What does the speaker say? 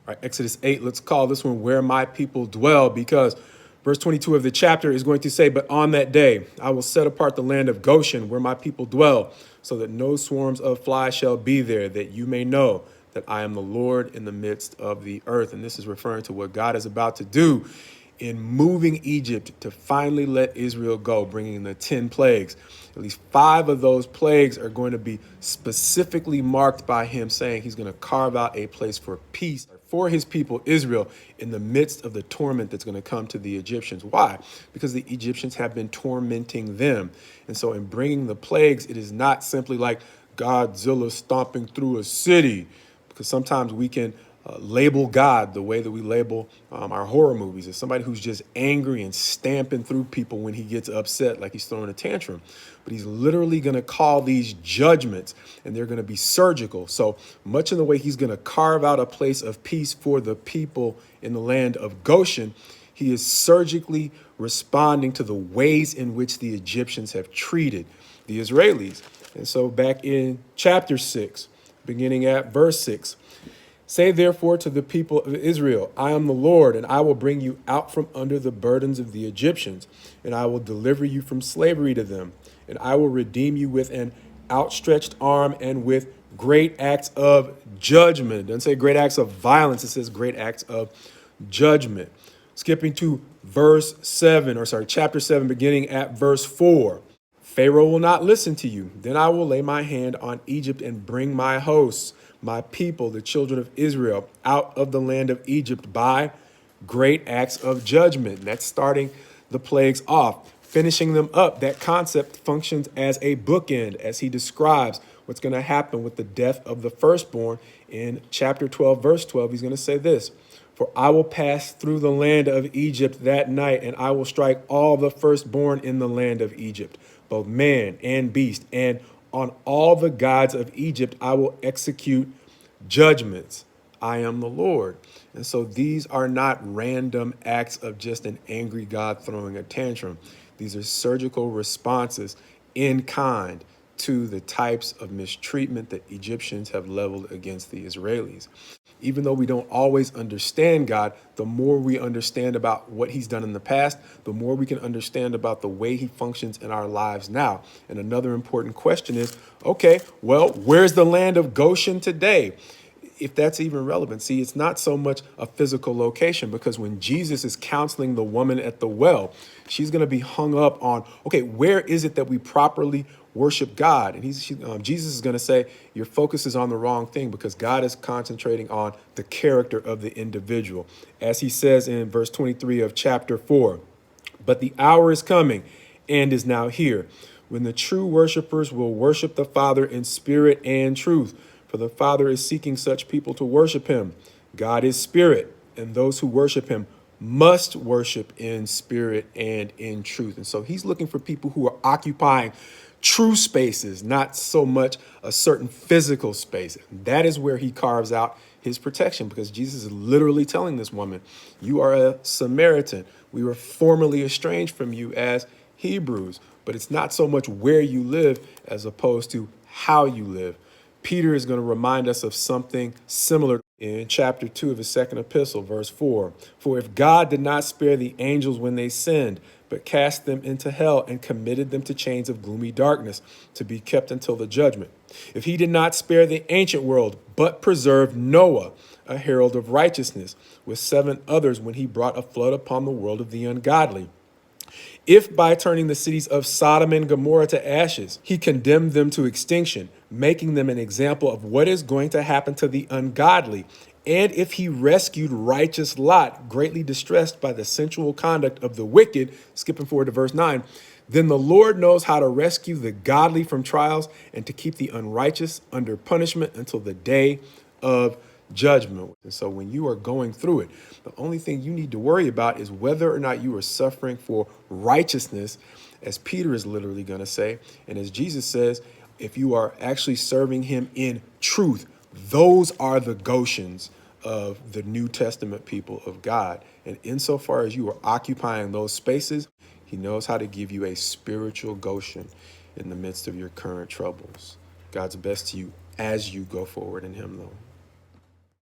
All right, Exodus 8, let's call this one Where My People Dwell, because verse 22 of the chapter is going to say, but on that day I will set apart the land of Goshen, where my people dwell, so that no swarms of flies shall be there, that you may know that I am the Lord in the midst of the earth. And this is referring to what God is about to do in moving Egypt to finally let Israel go, bringing the 10 plagues. At least 5 of those plagues are going to be specifically marked by him saying he's going to carve out a place for peace for his people Israel in the midst of the torment that's going to come to the Egyptians. Why? Because the Egyptians have been tormenting them. And so in bringing the plagues, it is not simply like Godzilla stomping through a city, because sometimes we can label God the way that we label our horror movies as somebody who's just angry and stamping through people when he gets upset, like he's throwing a tantrum. But he's literally going to call these judgments, and they're going to be surgical. So much in the way he's going to carve out a place of peace for the people in the land of Goshen, he is surgically responding to the ways in which the Egyptians have treated the Israelis. And so back in chapter 6, beginning at verse 6, say therefore to the people of Israel, I am the Lord, and I will bring you out from under the burdens of the Egyptians, and I will deliver you from slavery to them, and I will redeem you with an outstretched arm and with great acts of judgment. It doesn't say great acts of violence, it says great acts of judgment. Skipping to chapter 7, beginning at verse 4. Pharaoh will not listen to you. Then I will lay my hand on Egypt and bring my hosts, my people, the children of Israel, out of the land of Egypt by great acts of judgment. That's starting the plagues off. Finishing them up, that concept functions as a bookend as he describes what's going to happen with the death of the firstborn. In chapter 12, verse 12, he's going to say this, for I will pass through the land of Egypt that night, and I will strike all the firstborn in the land of Egypt, both man and beast, and on all the gods of Egypt I will execute judgments. I am the Lord. And so these are not random acts of just an angry God throwing a tantrum. These are surgical responses in kind to the types of mistreatment that Egyptians have leveled against the Israelis. Even though we don't always understand God, the more we understand about what he's done in the past, the more we can understand about the way he functions in our lives now. And another important question is, okay, well, where's the land of Goshen today? If that's even relevant. See, it's not so much a physical location, because when Jesus is counseling the woman at the well, she's going to be hung up on, okay, where is it that we properly worship God? And Jesus is going to say, your focus is on the wrong thing, because God is concentrating on the character of the individual. As he says in verse 23 of chapter 4, but the hour is coming and is now here when the true worshipers will worship the Father in spirit and truth. For the Father is seeking such people to worship him. God is spirit, and those who worship him must worship in spirit and in truth. And so he's looking for people who are occupying true spaces, not so much a certain physical space. That is where he carves out his protection, because Jesus is literally telling this woman, you are a Samaritan. We were formerly estranged from you as Hebrews, but it's not so much where you live as opposed to how you live. Peter is going to remind us of something similar in chapter 2 of his second epistle, verse 4. For if God did not spare the angels when they sinned, but cast them into hell and committed them to chains of gloomy darkness to be kept until the judgment. If he did not spare the ancient world, but preserved Noah, a herald of righteousness, with 7 others when he brought a flood upon the world of the ungodly. If by turning the cities of Sodom and Gomorrah to ashes, he condemned them to extinction, making them an example of what is going to happen to the ungodly, and if he rescued righteous Lot, greatly distressed by the sensual conduct of the wicked, skipping forward to verse 9, then the Lord knows how to rescue the godly from trials and to keep the unrighteous under punishment until the day of judgment. And so when you are going through it, the only thing you need to worry about is whether or not you are suffering for righteousness, as Peter is literally going to say. And as Jesus says, if you are actually serving him in truth, those are the Goshens of the New Testament people of God. And insofar as you are occupying those spaces, he knows how to give you a spiritual Goshen in the midst of your current troubles. God's best to you as you go forward in him, though.